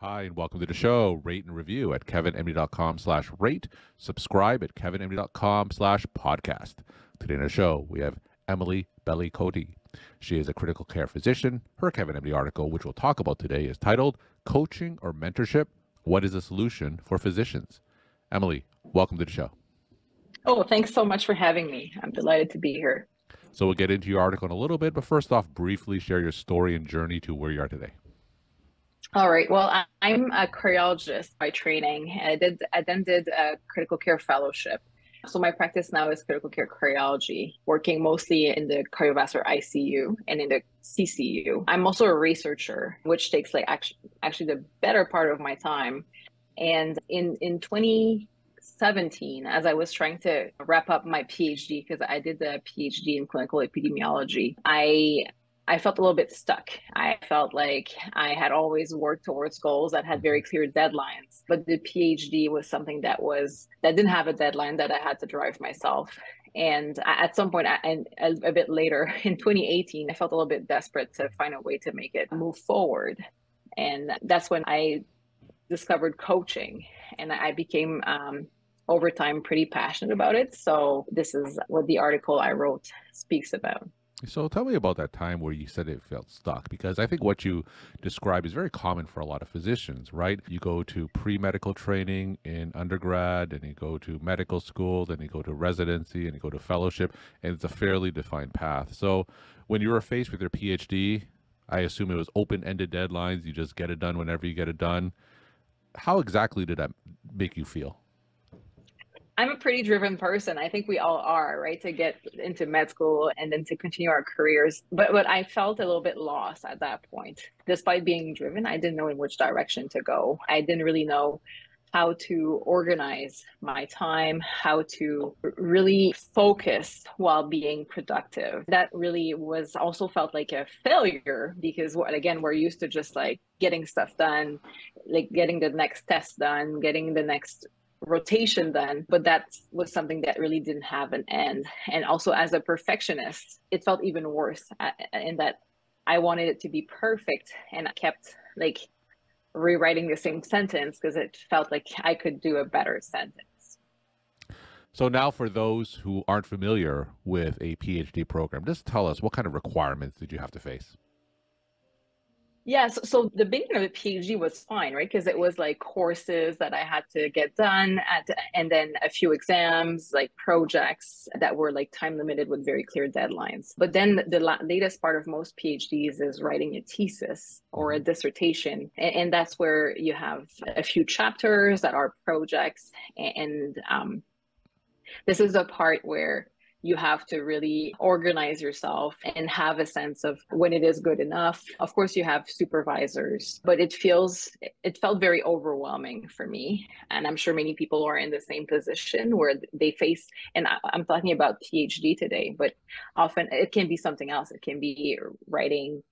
Hi, and welcome to the show. Rate and review at kevinmd.com/rate. Subscribe at kevinmd.com/podcast. Today on the show, we have Emilie Belley-Cote. She is a critical care physician. Her KevinMD article, which we'll talk about today, is titled Coaching or Mentorship? What is the solution for physicians? Emilie, welcome to the show. Oh, thanks so much for having me. I'm delighted to be here. So we'll get into your article in a little bit, but first off, briefly share your story and journey to where you are today. All right. Well, I'm a cardiologist by training. I then did a critical care fellowship. So my practice now is critical care cardiology, working mostly in the cardiovascular ICU and in the CCU. I'm also a researcher, which takes actually the better part of my time. And in 2017, as I was trying to wrap up my PhD, because I did the PhD in clinical epidemiology, I felt a little bit stuck. I felt like I had always worked towards goals that had very clear deadlines, but the PhD was something that didn't have a deadline, that I had to drive myself. And at some point, and a bit later in 2018, I felt a little bit desperate to find a way to make it move forward. And that's when I discovered coaching, and I became over time pretty passionate about it. So this is what the article I wrote speaks about. So tell me about that time where you said it felt stuck, because I think what you describe is very common for a lot of physicians, right? You go to pre-medical training in undergrad, and you go to medical school, then you go to residency, and you go to fellowship, and it's a fairly defined path. So when you were faced with your PhD, I assume it was open-ended deadlines. You just get it done whenever you get it done. How exactly did that make you feel? I'm a pretty driven person. I think we all are, right? To get into med school and then to continue our careers. But I felt a little bit lost at that point. Despite being driven, I didn't know in which direction to go. I didn't really know how to organize my time, how to really focus while being productive. That really was also felt like a failure, because again, we're used to just like getting stuff done, like getting the next test done, getting the next rotation done, but that was something that really didn't have an end. And also, as a perfectionist, it felt even worse in that I wanted it to be perfect, and I kept like rewriting the same sentence because it felt like I could do a better sentence. So now, for those who aren't familiar with a PhD program, just tell us, what kind of requirements did you have to face? Yeah, so the beginning of the PhD was fine, right? Because it was like courses that I had to get done and then a few exams, like projects that were like time limited with very clear deadlines. But then the latest part of most PhDs is writing a thesis or a dissertation. And that's where you have a few chapters that are projects. And this is the part where you have to really organize yourself and have a sense of when it is good enough. Of course, you have supervisors, but it felt very overwhelming for me. And I'm sure many people are in the same position where they face, and I'm talking about PhD today, but often it can be something else. It can be writing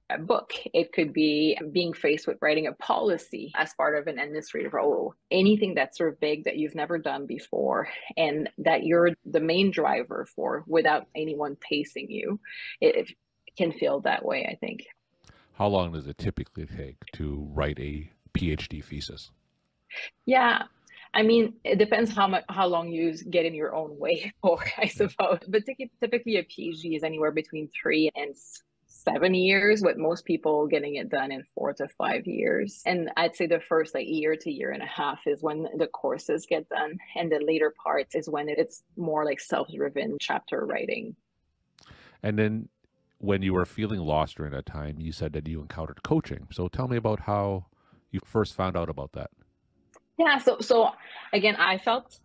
a book. It could be being faced with writing a policy as part of an administrative role. Anything that's sort of big that you've never done before and that you're the main driver for without anyone pacing you, it can feel that way, I think. How long does it typically take to write a PhD thesis? Yeah. I mean, it depends how long you get in your own way for, I suppose. But typically a PhD is anywhere between 3 and 7 years, with most people getting it done in 4 to 5 years. And I'd say the first year to year and a half is when the courses get done. And the later part is when it's more like self-driven chapter writing. And then when you were feeling lost during that time, you said that you encountered coaching. So tell me about how you first found out about that. Yeah, so again, I felt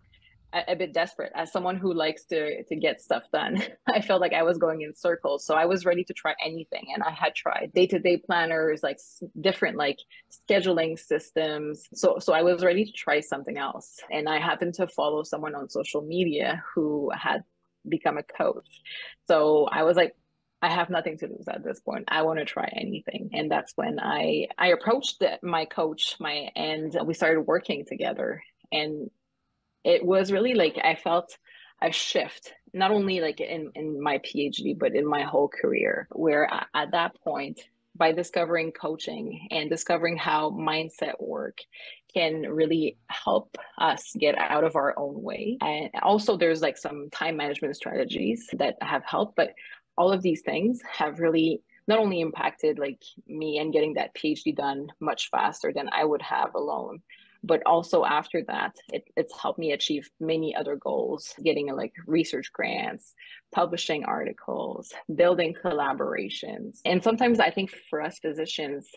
a bit desperate as someone who likes to get stuff done. I felt like I was going in circles, so I was ready to try anything, and I had tried day-to-day planners, like different like scheduling systems. So I was ready to try something else, and I happened to follow someone on social media who had become a coach. So I was like, I have nothing to lose at this point. I want to try anything. And that's when I approached my coach, and we started working together. And it was really like I felt a shift, not only like in my PhD, but in my whole career, where at that point, by discovering coaching and discovering how mindset work can really help us get out of our own way. And also there's like some time management strategies that have helped, but all of these things have really not only impacted like me and getting that PhD done much faster than I would have alone, but also after that, it's helped me achieve many other goals, getting like research grants, publishing articles, building collaborations. And sometimes I think for us physicians,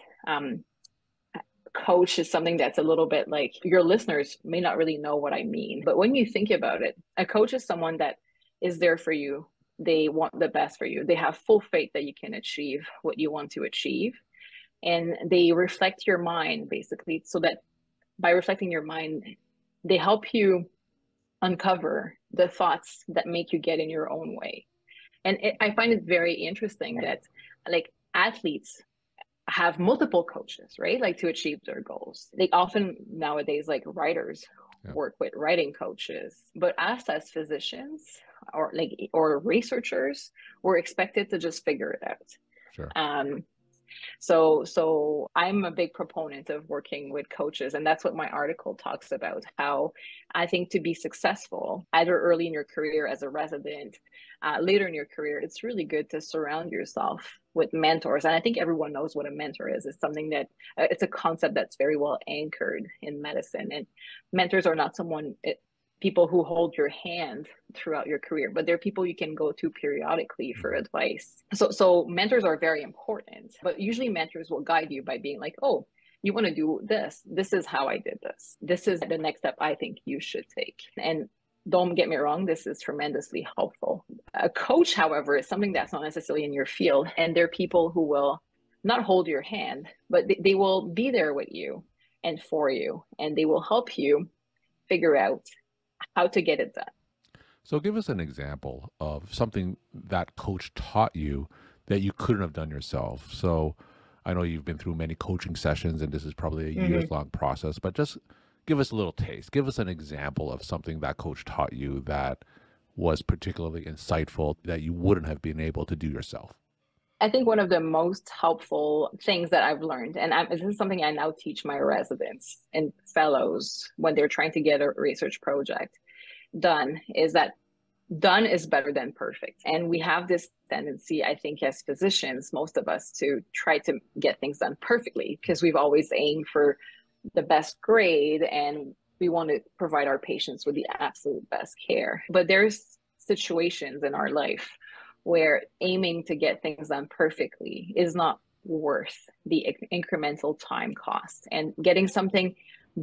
coach is something that's a little bit like your listeners may not really know what I mean. But when you think about it, a coach is someone that is there for you. They want the best for you. They have full faith that you can achieve what you want to achieve. And they reflect your mind basically, so that by reflecting your mind, they help you uncover the thoughts that make you get in your own way. And I find it very interesting that like athletes have multiple coaches, right? Like to achieve their goals. They often nowadays, like writers work with writing coaches, but us as physicians or researchers, we're expected to just figure it out. Sure. So I'm a big proponent of working with coaches, and that's what my article talks about, how I think to be successful, either early in your career as a resident, later in your career, it's really good to surround yourself with mentors. And I think everyone knows what a mentor is. It's something that it's a concept that's very well anchored in medicine. And mentors are not people who hold your hand throughout your career, but they're people you can go to periodically for advice. So mentors are very important, but usually mentors will guide you by being like, oh, you want to do this. This is how I did this. This is the next step I think you should take. And don't get me wrong, this is tremendously helpful. A coach, however, is something that's not necessarily in your field. And they're people who will not hold your hand, but they will be there with you and for you, and they will help you figure out how to get it done. So give us an example of something that coach taught you that you couldn't have done yourself. So I know you've been through many coaching sessions and this is probably a years-long process, but just give us a little taste. Give us an example of something that coach taught you that was particularly insightful that you wouldn't have been able to do yourself. I think one of the most helpful things that I've learned, and this is something I now teach my residents and fellows when they're trying to get a research project done, is that done is better than perfect. And we have this tendency, I think, as physicians, most of us, to try to get things done perfectly because we've always aimed for the best grade and we want to provide our patients with the absolute best care. But there's situations in our life where aiming to get things done perfectly is not worth the incremental time cost. And getting something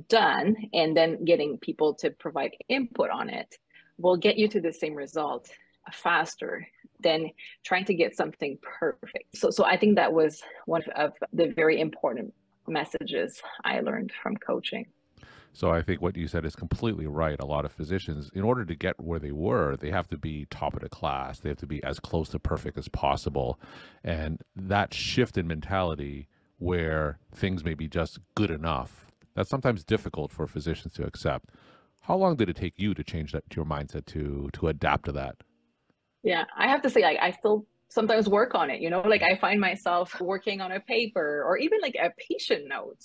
done and then getting people to provide input on it will get you to the same result faster than trying to get something perfect. So I think that was one of the very important messages I learned from coaching. So I think what you said is completely right. A lot of physicians, in order to get where they were, they have to be top of the class. They have to be as close to perfect as possible. And that shift in mentality where things may be just good enough, that's sometimes difficult for physicians to accept. How long did it take you to change that to your mindset to adapt to that? Yeah, I have to say, like, I still sometimes work on it, like I find myself working on a paper or even like a patient note,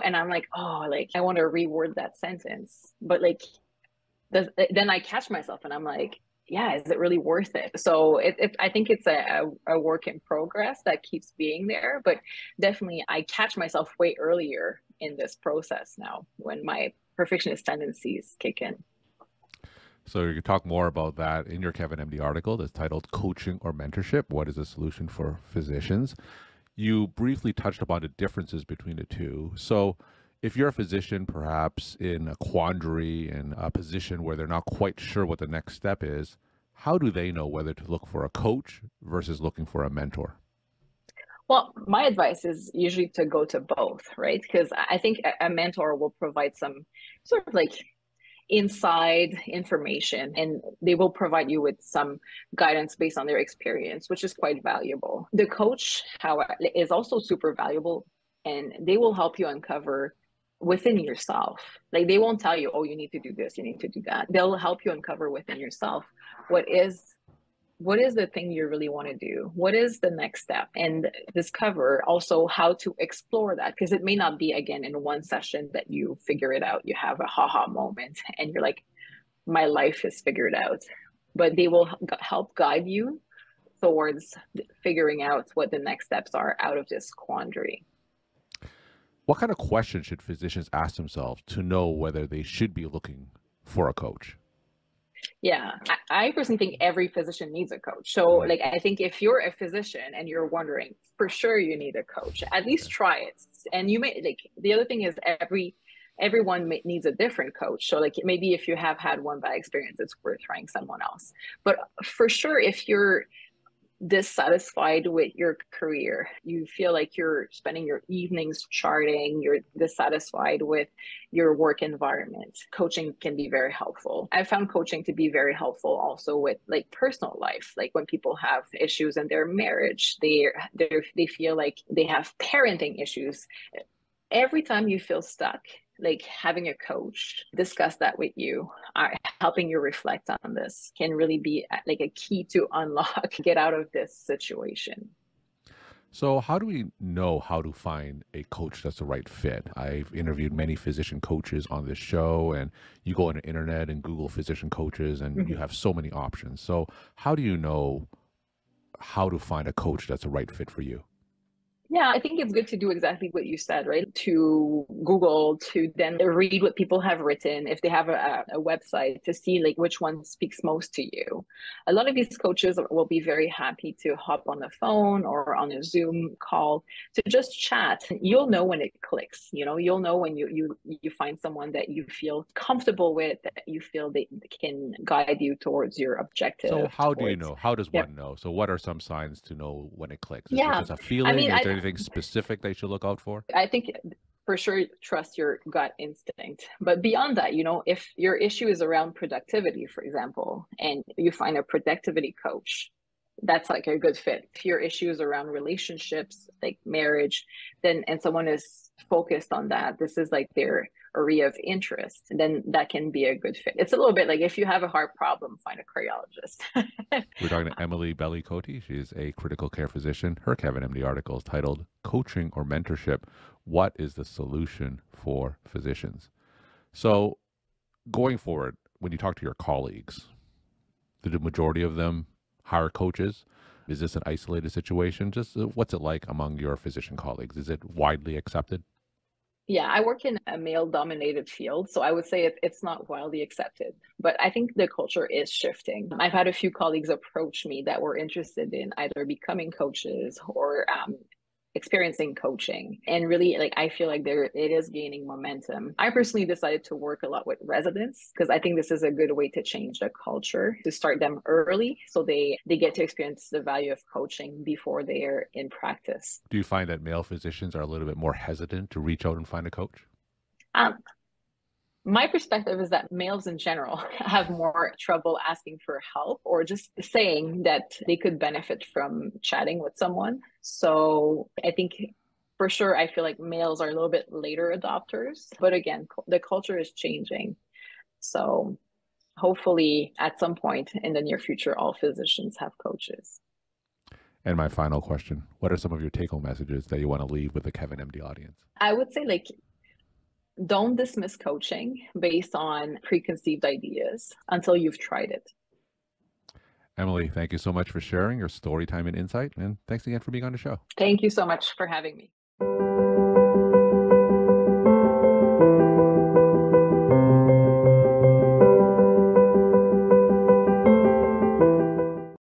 and I'm like, oh, like I want to reword that sentence, but like then I catch myself and I'm like, yeah, is it really worth it? So I think it's a work in progress that keeps being there, but definitely I catch myself way earlier in this process now when my perfectionist tendencies kick in. So you can talk more about that in your KevinMD article that's titled Coaching or Mentorship, What is a Solution for Physicians? You briefly touched upon the differences between the two. So if you're a physician, perhaps in a quandary, in a position where they're not quite sure what the next step is, how do they know whether to look for a coach versus looking for a mentor? Well, my advice is usually to go to both, right? Because I think a mentor will provide some sort of like inside information and they will provide you with some guidance based on their experience, which is quite valuable. The coach, however, is also super valuable and they will help you uncover within yourself. Like they won't tell you, oh, you need to do this, you need to do that. They'll help you uncover within yourself what is what is the thing you really want to do? What is the next step? And discover also how to explore that, because it may not be, again, in one session that you figure it out. You have a haha moment and you're like, my life is figured out. But they will help guide you towards figuring out what the next steps are out of this quandary. What kind of questions should physicians ask themselves to know whether they should be looking for a coach? Yeah, I personally think every physician needs a coach. So, Mm, like, I think if you're a physician and you're wondering, for sure you need a coach. At least okay. try it. And you may, like, the other thing is everyone needs a different coach. So, like, maybe if you have had one bad experience, it's worth trying someone else. But for sure, if you're dissatisfied with your career, you feel like you're spending your evenings charting, you're dissatisfied with your work environment, coaching can be very helpful. I found coaching to be very helpful also with like personal life, like when people have issues in their marriage, they feel like they have parenting issues. Every time you feel stuck, like having a coach discuss that with you, helping you reflect on this can really be like a key to unlock, get out of this situation. So, how do we know how to find a coach that's the right fit? I've interviewed many physician coaches on this show, and you go on the internet and Google physician coaches, and you Mhm. have so many options. So, how do you know how to find a coach that's the right fit for you? Yeah, I think it's good to do exactly what you said, right? To Google, to then read what people have written, if they have a website, to see like which one speaks most to you. A lot of these coaches will be very happy to hop on the phone or on a Zoom call to just chat. You'll know when it clicks, you know, you'll know when you find someone that you feel comfortable with, that you feel they can guide you towards your So, objective, how do you towards, know? How does yeah. one know? So, what are some signs to know when it clicks? Is it Yeah. just a I feeling? mean, Is I there anything specific they should look out for? I think for sure trust your gut instinct. But beyond that, you know, if your issue is around productivity, for example, and you find a productivity coach, that's like a good fit. If your issue is around relationships, like marriage, then and someone is focused on that, this is like their area of interest, then that can be a good fit. It's a little bit like if you have a heart problem, find a cardiologist. We're talking to Emilie Belley-Cote. She's a critical care physician. Her KevinMD article is titled Coaching or Mentorship, What is the Solution for Physicians? So, going forward, when you talk to your colleagues, do the majority of them hire coaches? Is this an isolated situation? Just what's it like among your physician colleagues? Is it widely accepted? Yeah, I work in a male dominated field, so I would say it's not widely accepted, but I think the culture is shifting. I've had a few colleagues approach me that were interested in either becoming coaches or experiencing coaching. And really, like, I feel like it is gaining momentum. I personally decided to work a lot with residents because I think this is a good way to change the culture, to start them early so they get to experience the value of coaching before they're in practice. Do you find that male physicians are a little bit more hesitant to reach out and find a coach? Um, my perspective is that males in general have more trouble asking for help or just saying that they could benefit from chatting with someone. So I think for sure, I feel like males are a little bit later adopters. But again, the culture is changing. So hopefully at some point in the near future, all physicians have coaches. And my final question, what are some of your take-home messages that you want to leave with the Kevin MD audience? I would say, like, don't dismiss coaching based on preconceived ideas until you've tried it. Emilie, thank you so much for sharing your story time and insight. And thanks again for being on the show. Thank you so much for having me.